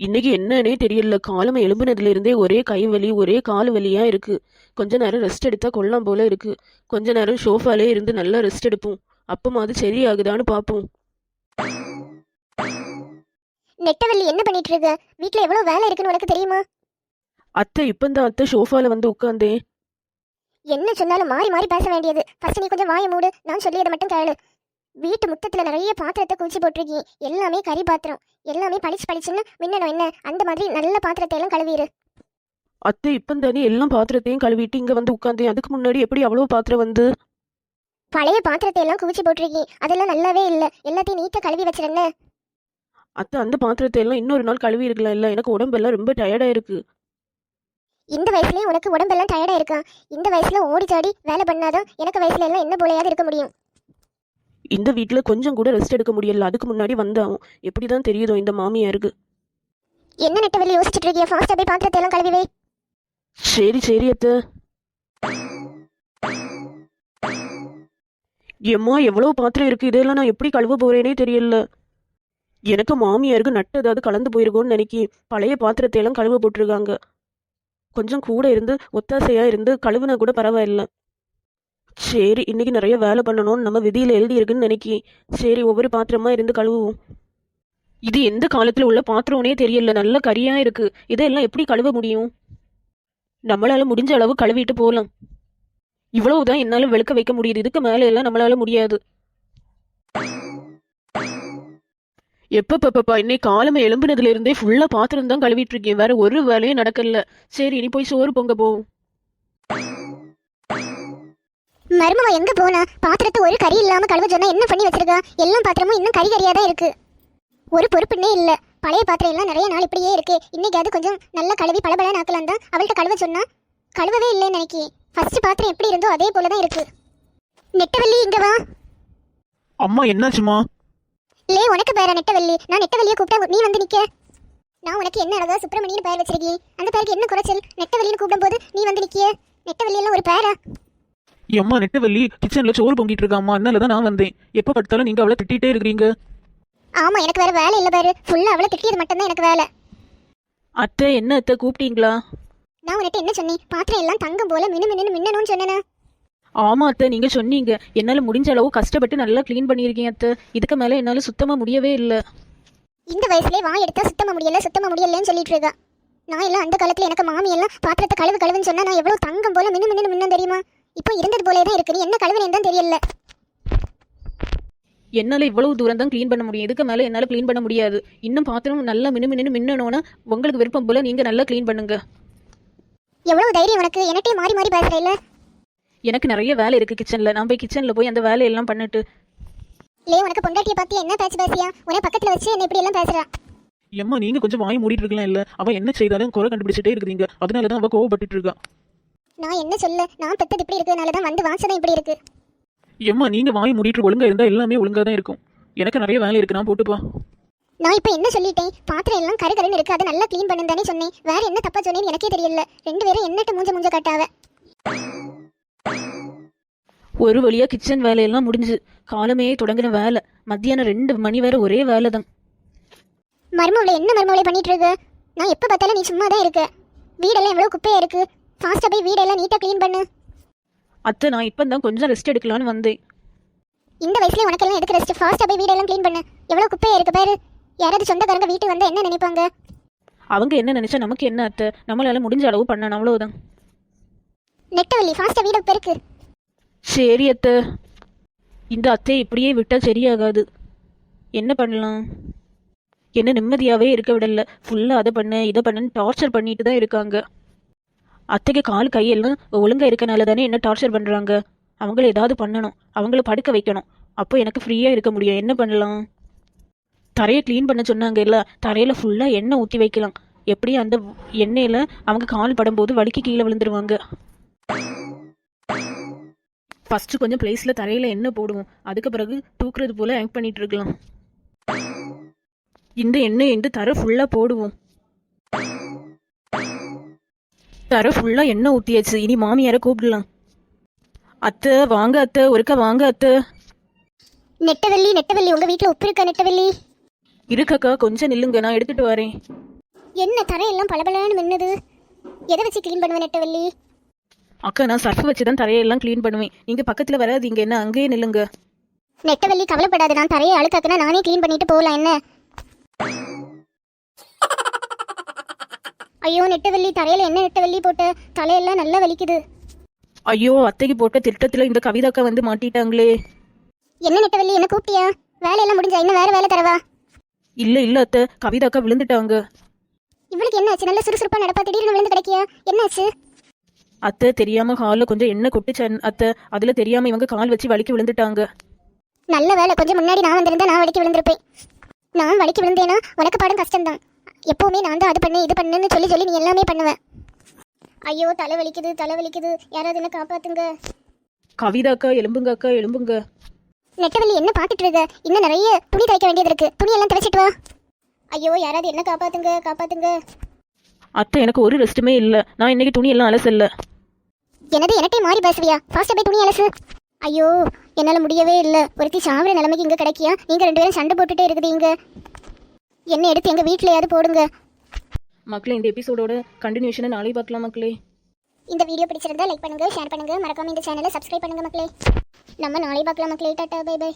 இன்னைக்கு என்னன்னே தெரியல. காலமே எழும்புனதுல இருந்தே ஒரே கை வலி ஒரே கால் வலியா இருக்கு. கொஞ்ச நேரம் ரெஸ்ட் எடுத்தா கொள்ளலாம் போல இருக்கு. கொஞ்ச நேரம் ஷோஃபாலே இருந்து நல்லா ரெஸ்ட் எடுப்போம். அப்பமாவது சரியாகுதான்னு பாப்போம். நெட்டவள்ளி என்ன பண்ணிட்டு இருக்க? வீட்ல எவ்வளவு வேலை இருக்குன்னு உனக்கு தெரியுமா? அத்தை இப்பந்தான் அத்தை ஷோஃபால வந்து உட்காந்தேன். என்ன சொன்னாலும் மாறி மாறி பேச வேண்டியது. ஃபர்ஸ்ட் நீ கொஞ்சம் வாயை மூடு, நான் சொல்லியதை மட்டும் கேளு. வீட்டு முத்தத்துல நிறைய பாத்திரத்தை குவிச்சு போட்டிருக்கீ. எல்லாமே கறி பாத்திரம். எல்லாமே பளிச்சு பளிச்சுன்னு மின்னணும். என்ன அந்த மாதிரி நல்ல பாத்திரத்தை எல்லாம் கழுவிடு. அத்தை இப்பந்தானே எல்லாம் பாத்திரத்தையும் கழுவிட்டு இங்க வந்து உட்காந்தேன். அதுக்கு முன்னாடி எப்படி அவ்வளவு பாத்திரம் வந்து? பழைய பாத்திரத்தை எல்லாம் குவிச்சு போட்டிருக்கீ. அதெல்லாம் நல்லாவே இல்லை. எல்லாத்தையும் நீட்டா கழுவி வச்சிருந்த. அத்தை அந்த பாத்திரத்தை எல்லாம் இன்னொரு நாள் கழுவி இருக்கலாம். இல்ல எனக்கு உடம்பெல்லாம் ரொம்ப டயர்டா இருக்கு. இந்த வயசுலயே உனக்கு உடம்பெல்லாம் டயர்டா இருக்கா? இந்த வயசுல ஓடி சாடி வேலை பண்ணாதான் எனக்கு வயசுல எல்லாம் என்ன போலையாவது இருக்க முடியும். இந்த வீட்டுல கொஞ்சம் கூட ரெஸ்ட் எடுக்க முடியல. அதுக்கு முன்னாடி வந்தாவும் எப்படிதான் தெரியுதோ இந்த மாமியாருக்கு. என்ன நெட்டவள்ளி யோசிச்சுட்டு இருக்கிய? ஃபாஸ்டா போய் பாத்திரத்தை எல்லாம் கழுவி வை. சரி சரி அத்தை. எம்மா எவ்வளவு பாத்திரம் இருக்கு. இதெல்லாம் நான் எப்படி கழுவ போறேனே தெரியல. எனக்கு மாமியாருக்கு நட்டு ஏதாவது கலந்து போயிருக்கோன்னு நினைக்கி பழைய பாத்திரத்தை எல்லாம் கழுவ போட்டிருக்காங்க. கொஞ்சம் கூட இருந்து ஒத்தாசையா இருந்து கழுவுனா கூட பரவாயில்ல. சரி இன்னைக்கு நிறைய வேலை பண்ணணும்னு நம்ம விதியில எழுதி இருக்குன்னு நினைக்கி சரி ஒவ்வொரு பாத்திரமா இருந்து கழுவுவோம். இது எந்த காலத்துல உள்ள பாத்திரம்னே தெரியல. நல்ல கரியா இருக்கு. இதெல்லாம் எப்படி கழுவ முடியும்? நம்மளால முடிஞ்ச அளவு கழுவிட்டு போகலாம். இவ்வளவுதான் என்னால வெளுக்க வைக்க முடியுது. இதுக்கு மேல எல்லாம் நம்மளால முடியாது. எப்பப்பா இன்னைக்கு காலமே எழும்புனதுல இருந்தே ஃபுல்லா பாத்திரம் தான் கழுவிட்டு இருக்கேன். வேற ஒரு வேலையும் நடக்கல. சரி இனி போய் சோறு பொங்க போவோம். மருமவ எங்க போனா? பாத்திரத்தை ஒரு கறி இல்லாம கழுவ சொன்னா என்ன பண்ணி வச்சிருக்கா? எல்லா பாத்திரமும் இன்னும் கறி கறியா தான் இருக்கு. ஒரு பொறுப்புன்னே இல்ல. பழைய பாத்திரம் எல்லாம் நிறைய நாள் இப்படியே இருக்கு. இன்னைக்கு அது கொஞ்சம் நல்லா கழுவி பளபளன்னு ஆக்கலாம் தான் அவள்கிட்ட கழுவ சொன்னா கழுவவே இல்லைன்னு நினைக்கி. ஃபர்ஸ்ட் பாத்திரம் எப்படி இருந்தோ அதே போலதான் இருக்கு. நெட்டவள்ளி இங்க வா. அம்மா என்னாச்சுமா? லே உனக்கு பேர நெட்டவள்ளி. நான் நெட்டவள்ளியை கூப்பிட்டா நீ வந்து நிக்க. நான் உனக்கு என்ன அழகா சுப்பிரமணியன் பேர் வச்சிருக்கேன். அந்த பேருக்கு என்ன குறைச்சல்? நெட்டவள்ளின்னு கூப்பிடும் போது நீ வந்து நிக்கிய. நெட்டவள்ளி எல்லாம் ஒரு பேரா? அம்மா நெட்டவள்ளி கிச்சன்ல சோறு பொங்கிட்டு இருக்காம்மா. அதனாலதான் நான் வந்தேன். எப்ப பார்த்தாலும் நீங்க அவளை திட்டிகிட்டே இருக்கிறீங்க. ஆமா எனக்கு வேற வேலை இல்ல பாரு. ஃபுல்லா அவளை திட்டியது மட்டும்தான் எனக்கு வேலை. அத்தை என்ன அத்தை கூப்பிட்டீங்களா? நான் உன்கிட்ட என்ன சொன்னேன்? பாத்திரம் எல்லாம் தங்கம் போல மினு மின்னு மின்னணும்னு சொன்னேனா? ஆமா அத்தை நீங்க சொன்னீங்க. என்னால முடிஞ்ச அளவு கஷ்டப்பட்டு நல்லா கிளீன் பண்ணியிருக்கேன் அத்தை. இதுக்கு மேல என்னால சுத்தமா முடியவே இல்லை. இந்த வயசுலயே வாய் எடுத்தா சுத்தமா முடியலன்னு சொல்லிட்டு இருக்கா. நான் எல்லாம் அந்த காலத்துல எனக்கு மாமி எல்லாம் பாத்திரத்தை கழுவுன்னு சொன்னா நான் எவ்வளவு தங்கம் போல மின்னு மின்னும் தெரியுமா? இப்போ இருந்தது போலே தான் இருக்கு. நீ என்ன கழுவுனேன்னு தான் தெரியல. என்னால இவ்வளவு தூரம் தான் கிளீன் பண்ண முடியும். இதுக்கு மேல என்னால கிளீன் பண்ண முடியாது. இன்னும் பாத்திரம் நல்லா மின்னணும்னா உங்களுக்கு விருப்பம் போல நீங்க நல்லா கிளீன் பண்ணுங்க. எவ்வளவு தைரியம் உனக்கு? எனட்டே மாறி மாறி பேசுற இல்ல? எனக்கு நிறைய வேலை இருக்கு கிச்சன்ல. நான் போய் கிச்சன்ல போய் அந்த வேலையெல்லாம் பண்ணிட்டு. லே உனக்கு பொண்டாட்டியை பார்த்து என்ன பேசியா? உன பக்கத்துல வச்சு என்ன இப்படி எல்லாம் பேசுறா? எம்மா நீங்க கொஞ்சம் வாய் மூடிட்டு இருக்கலாம். இல்ல அவ என்ன செய்தாலும் குறை கண்டுபிடிச்சிட்டே இருக்கிறீங்க. அதனாலதான் அவ கோவப்பட்டு இருக்கா. நான் என்ன சொல்ல? நான் பெத்தது இப்படி இருக்கிறதுனாலதான் வந்து வாசதான் இப்படி இருக்கு. எம்மா நீங்க வாய் மூடிட்டு ஒழுங்கா இருந்தா எல்லாமே ஒழுங்கா தான் இருக்கும். எனக்கு நிறைய வேலை இருக்கு. நான் போட்டுப்பா. நான் இப்ப என்ன சொல்லிட்டேன்? பாத்திரம் எல்லாம் கருகருன்னு இருக்கு. அதை நல்லா கிளீன் பண்ணு தானே சொன்னேன். வேற என்ன தப்பா சொன்னேன்னு எனக்கே தெரியல. ரெண்டு பேரும் என்னட்ட மூஞ்ச காட்டாவ. ஒரு வழியா கிச்சன் வேலையெல்லாம் முடிஞ்சு காலமே தொடங்கின வேலை. மத்தியானம் 2 மணி வரை ஒரே வேலை தான். மருமவளை என்ன மருமவளை பண்ணிட்டு இருக்கு? நான் எப்ப பார்த்தாலும் நீ சும்மா தான் இருக்க. வீடெல்லாம் எவ்வளவு குப்பையா இருக்கு. ஃபாஸ்டா போய் வீடெல்லாம் நீட்டா கிளீன் பண்ணு. அத்தை நான் இப்பதான் கொஞ்சம் ரெஸ்ட் எடுக்கலான்னு வந்தேன். இந்த வயசுல உனக்கெல்லாம் எதுக்கு ரெஸ்ட்? ஃபாஸ்டா போய் வீடெல்லாம் கிளீன் பண்ணு. எவ்வளவு குப்பையா இருக்கு பாரு. யாராவது சொந்தக்காரங்க வீட்டுக்கு வந்தா என்ன நினைப்பாங்க? அவங்க என்ன நினைச்சா நமக்கு என்ன அத்தை? நம்மளால முடிஞ்ச அளவு பண்ணணும் அவ்வளவுதான். நெட்டவள்ளி ஃபாஸ்டா வீடு பெருக்கு. சரி அத்தை. இந்த அத்தை இப்படியே விட்டா சரியாகாது. என்ன பண்ணலாம்? என்ன நிம்மதியாவே இருக்க விடல. ஃபுல்லா அதை பண்ண இதை பண்ணுன்னு டார்ச்சர் பண்ணிட்டு தான் இருக்காங்க. அத்தைக்கு கால் கையெல்லாம் ஒழுங்கா இருக்கனால தானே என்ன டார்ச்சர் பண்றாங்க. அவங்கள ஏதாவது பண்ணணும். அவங்கள படுக்க வைக்கணும். அப்போ எனக்கு ஃப்ரீயா இருக்க முடியும். என்ன பண்ணலாம்? தரையை க்ளீன் பண்ண சொன்னாங்க இல்ல, தரையில ஃபுல்லா எண்ணெய் ஊற்றி வைக்கலாம். எப்படி அந்த எண்ணெயில அவங்க கால் படும்போது வலிக்கு கீழே விழுந்துருவாங்க. ஃபர்ஸ்ட் கொஞ்சம் பிளேஸ்ல தரையில எண்ணெய் போடுவோம். அதுக்கு பிறகு தூக்குறது போல ஆக்ட் பண்ணிட்டு இருக்கலாம். இந்த எண்ணெய் இந்த தரை ஃபுல்லா போடுவோம். தரை ஃபுல்லா எண்ணெய் ஊத்தியாச்சு. இனி மாமியார கூப்பிடலாம். அத்தை வாங்க அத்தை, ஒருக்கா வாங்க அத்தை. நெட்டவள்ளி உங்க வீட்டுல உப்பு இருக்கா? நெட்டவள்ளி இருக்கக்கா கொஞ்சம் நில்லுங்க, நான் எடுத்துட்டு வரேன். என்ன தரையெல்லாம் பளபளன்னு மின்னுது. எதை வச்சு க்ளீன் பண்ணுவேன் நெட்டவள்ளி? அக்கா நான் சர்ஃப் வச்சு தான் தரையெல்லாம் க்ளீன் பண்ணுவேன். நீங்கள் பக்கத்தில் வராதீங்க, என்ன அங்கேயே நில்லுங்க. நெட்டவள்ளி கவலைப்படாது, நான் தரையை அழுக்காக்குனா நானே க்ளீன் பண்ணிட்டு போகலாம் என்ன. ஐயோ நெட்டவள்ளி, தரையில என்ன நெட்டவள்ளி போட்ட? தலையெல்லாம் நல்லா வலிக்குது. ஐயோ அத்தைக்கு போட்ட திட்டத்தில் இந்த கவிதாக்கா வந்து மாட்டிட்டாங்களே. என்ன நெட்டவள்ளி, என்ன கூப்பிட்டியா? வேலையெல்லாம் முடிஞ்சா இன்னும் வேற வேலை தரவா? இல்லை அத்தை, கவிதாக்கா விழுந்துட்டாங்க. இவளுக்கு என்ன ஆச்சு? நல்ல சுறுசுறுப்பா நடப்பா, திடீர்னு விழுந்து கிடைக்கியா? என்னாச்சு? அத்தை தெரியாமல் ஹாலில் கொஞ்சம் எண்ணெய் கொட்டுச்சேன் அத்தை, அதில் தெரியாமல் இவங்க கால் வச்சு வலிக்கு விழுந்துட்டாங்க. நல்ல வேலை, கொஞ்சம் முன்னாடி நான் வந்திருந்தா நான் வலிக்கு விழுந்திருப்பேன். நான் வலிக்கு விழுந்தேனா உனக்கு பாடம் கஷ்டம்தான். எப்பவுமே நான் தான் அது பண்ணு இது பண்ணுன்னு சொல்லி சொல்லி நீ எல்லாமே பண்ணுவேன். ஐயோ தலை வலிக்குது, யாராவது என்ன காப்பாத்துங்க. கவிதாக்கா எலும்புங்க அக்கா எலும்புங்க. நெட்டவள்ளி என்ன பார்த்துட்டு இருக்க? இன்னும் நிறைய துணி துவைக்க வேண்டியது இருக்கு, துணியெல்லாம் துவைச்சிட்டு வா. ஐயோ யாராவது என்ன காப்பாத்துங்க. அத்தை எனக்கு ஒரு ரெஸ்ட்டுமே இல்லை, நான் இன்னைக்கு துணி எல்லாம் அலசல்ல. எனது எனட்டே மாறி பேசுவியா? ஃபாஸ்ட்டாக போய் துணி அலசு. ஐயோ என்னால் முடியவே இல்லை. ஒருத்தி சாவர நிலைமைக்கு இங்கே கிடைக்கியா? நீங்கள் 2 பேரும் சண்டை போட்டுட்டே இருக்குதீங்க. என்ன எடுத்து எங்கள் வீட்டிலையாவது போடுங்க. மக்களே இந்த எபிசோடோட கண்டினியூஷனை நாளை பார்க்கலாம் மக்களே. இந்த வீடியோ பிடிச்சிருந்தா லைக் பண்ணுங்க, ஷேர் பண்ணுங்க, மறக்காம இந்த சேனலை சப்ஸ்கிரைப் பண்ணுங்க மக்களே. நம்ம நாளை பார்க்கலாம் மக்களே. Tata bye by.